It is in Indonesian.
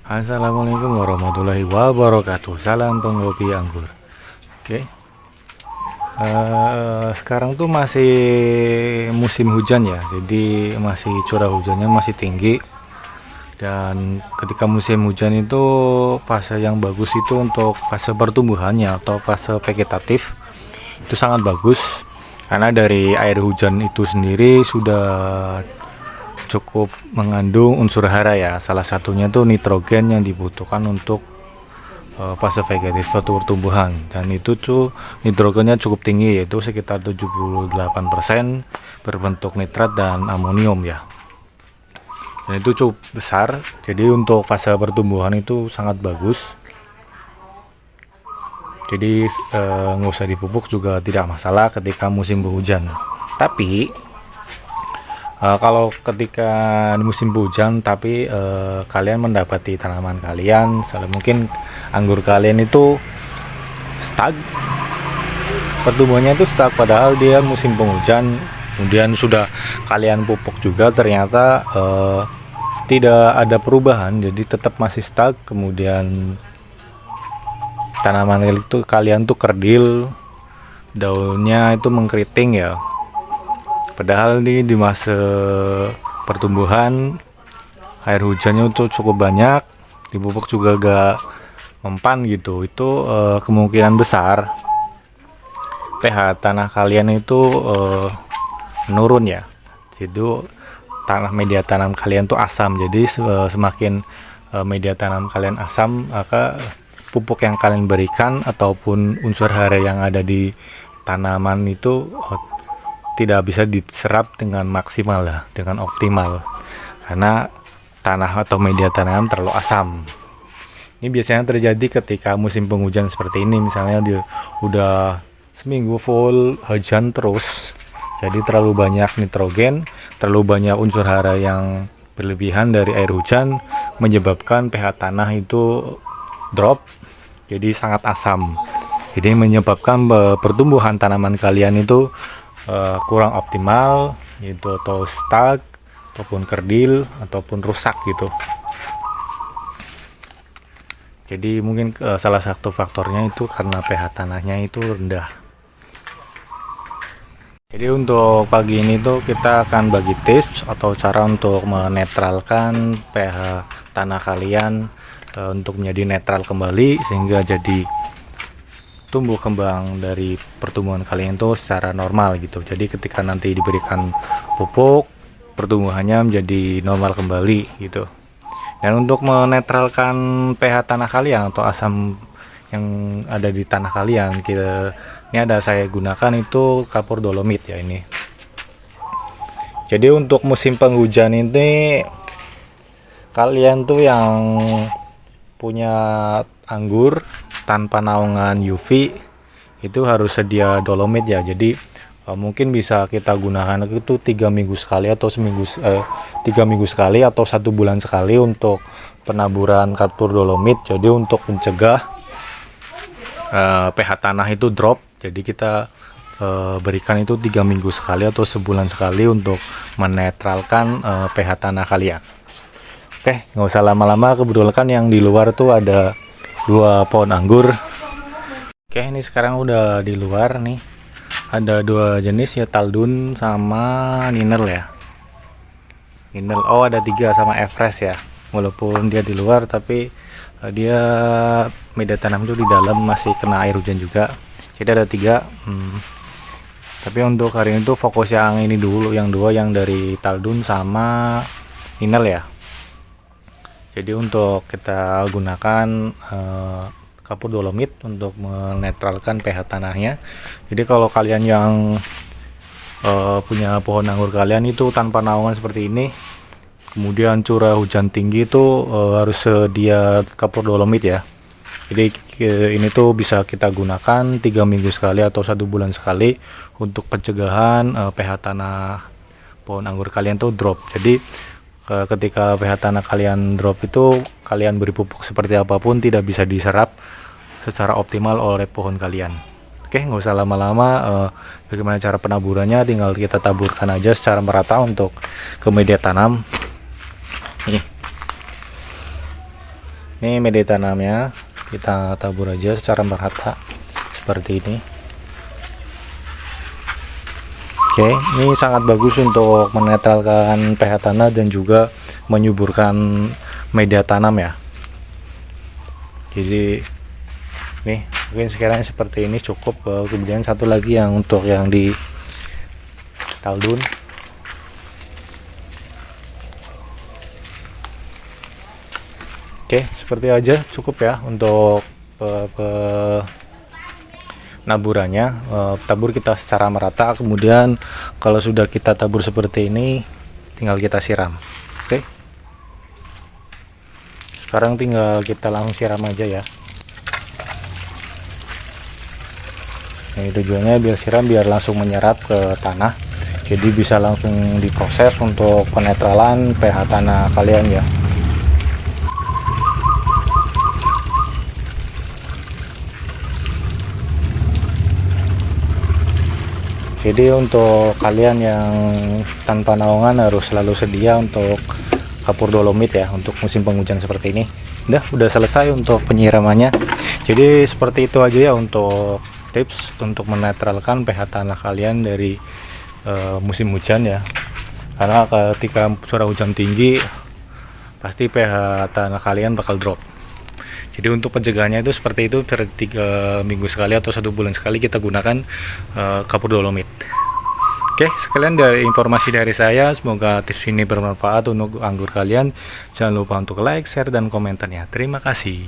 Assalamualaikum warahmatullahi wabarakatuh. Salam penghobi anggur. Oke. Sekarang tuh masih musim hujan ya, jadi masih curah hujannya masih tinggi. Dan ketika musim hujan itu fase yang bagus itu untuk fase pertumbuhannya atau fase vegetatif itu sangat bagus karena dari air hujan itu sendiri sudah cukup mengandung unsur hara ya. Salah satunya tuh nitrogen yang dibutuhkan untuk fase vegetatif suatu pertumbuhan, dan itu tuh nitrogennya cukup tinggi, yaitu sekitar 78% berbentuk nitrat dan amonium ya. Dan itu cukup besar, jadi untuk fase pertumbuhan itu sangat bagus. Jadi nggak usah dipupuk juga tidak masalah ketika musim penghujan. Tapi kalau ketika di musim hujan tapi kalian mendapati tanaman kalian, mungkin anggur kalian itu stuck, pertumbuhannya itu stuck padahal dia musim penghujan, kemudian sudah kalian pupuk juga ternyata tidak ada perubahan, jadi tetap masih stuck. Kemudian tanaman itu kalian tuh kerdil, daunnya itu mengkeriting ya, padahal di masa pertumbuhan air hujannya itu cukup banyak, dipupuk juga gak mempan gitu. Itu kemungkinan besar pH tanah kalian itu menurun ya. Jadi tanah media tanam kalian tuh asam, jadi semakin media tanam kalian asam, maka pupuk yang kalian berikan ataupun unsur hara yang ada di tanaman itu tidak bisa diserap dengan maksimal lah, dengan optimal, karena tanah atau media tanam terlalu asam. Ini biasanya terjadi ketika musim penghujan seperti ini, misalnya dia udah seminggu full hujan terus, jadi terlalu banyak nitrogen, terlalu banyak unsur hara yang berlebihan dari air hujan, menyebabkan pH tanah itu drop, jadi sangat asam. Jadi menyebabkan pertumbuhan tanaman kalian itu kurang optimal, yaitu atau stuck, ataupun kerdil, ataupun rusak gitu. Jadi mungkin salah satu faktornya itu karena pH tanahnya itu rendah. Jadi untuk pagi ini tuh kita akan bagi tips atau cara untuk menetralkan pH tanah kalian untuk menjadi netral kembali, sehingga jadi tumbuh kembang dari pertumbuhan kalian tuh secara normal gitu. Jadi ketika nanti diberikan pupuk, pertumbuhannya menjadi normal kembali gitu. Dan untuk menetralkan pH tanah kalian atau asam yang ada di tanah kalian, ini ada saya gunakan itu kapur dolomit ya ini. Jadi untuk musim penghujan ini kalian tuh yang punya anggur tanpa naungan UV itu harus sedia dolomit ya. Jadi mungkin bisa kita gunakan itu 3 minggu sekali atau 3 minggu sekali atau 1 bulan sekali untuk penaburan kapur dolomit. Jadi untuk mencegah pH tanah itu drop, jadi kita berikan itu 3 minggu sekali atau sebulan sekali untuk menetralkan pH tanah kalian. Oke, nggak usah lama-lama, kebetulan yang di luar tuh ada 2 pohon anggur. Oke, ini sekarang udah di luar nih. Ada 2 jenis ya, Taldun sama Ninel ya. Ninel, oh ada 3 sama Everest ya. Walaupun dia di luar tapi dia media tanam itu di dalam masih kena air hujan juga. Jadi ada 3. Tapi untuk hari ini tuh fokus yang ini dulu, yang 2 yang dari Taldun sama Ninel ya. Jadi untuk kita gunakan kapur dolomit untuk menetralkan pH tanahnya. Jadi kalau kalian yang punya pohon anggur kalian itu tanpa naungan seperti ini, kemudian curah hujan tinggi itu harus sedia kapur dolomit ya. Jadi ini tuh bisa kita gunakan 3 minggu sekali atau 1 bulan sekali untuk pencegahan pH tanah pohon anggur kalian tuh drop. Jadi ketika pH tanah kalian drop itu, kalian beri pupuk seperti apapun tidak bisa diserap secara optimal oleh pohon kalian. Oke, nggak usah lama-lama. Bagaimana cara penaburannya? Tinggal kita taburkan aja secara merata untuk ke media tanam. Nih. Ini media tanamnya kita tabur aja secara merata seperti ini. Oke, ini sangat bagus untuk menetralkan pH tanah dan juga menyuburkan media tanam ya. Jadi nih mungkin sekarang seperti ini cukup. Kemudian satu lagi yang untuk yang di kaldun. Oke, seperti aja cukup ya untuk naburannya. Tabur kita secara merata, kemudian kalau sudah kita tabur seperti ini tinggal kita siram. Oke, sekarang tinggal kita langsung siram aja ya. Nah, tujuannya biar siram biar langsung menyerap ke tanah, jadi bisa langsung diproses untuk penetralan pH tanah kalian ya. Jadi untuk kalian yang tanpa naungan harus selalu sedia untuk kapur dolomit ya untuk musim penghujan seperti ini. Udah selesai untuk penyiramannya. Jadi seperti itu aja ya untuk tips untuk menetralkan pH tanah kalian dari musim hujan ya. Karena ketika curah hujan tinggi pasti pH tanah kalian bakal drop. Jadi untuk pencegahannya itu seperti itu, per 3 minggu sekali atau 1 bulan sekali kita gunakan kapur dolomit. Oke, sekalian dari informasi dari saya, semoga tips ini bermanfaat untuk anggur kalian. Jangan lupa untuk like, share, dan komentarnya. Terima kasih.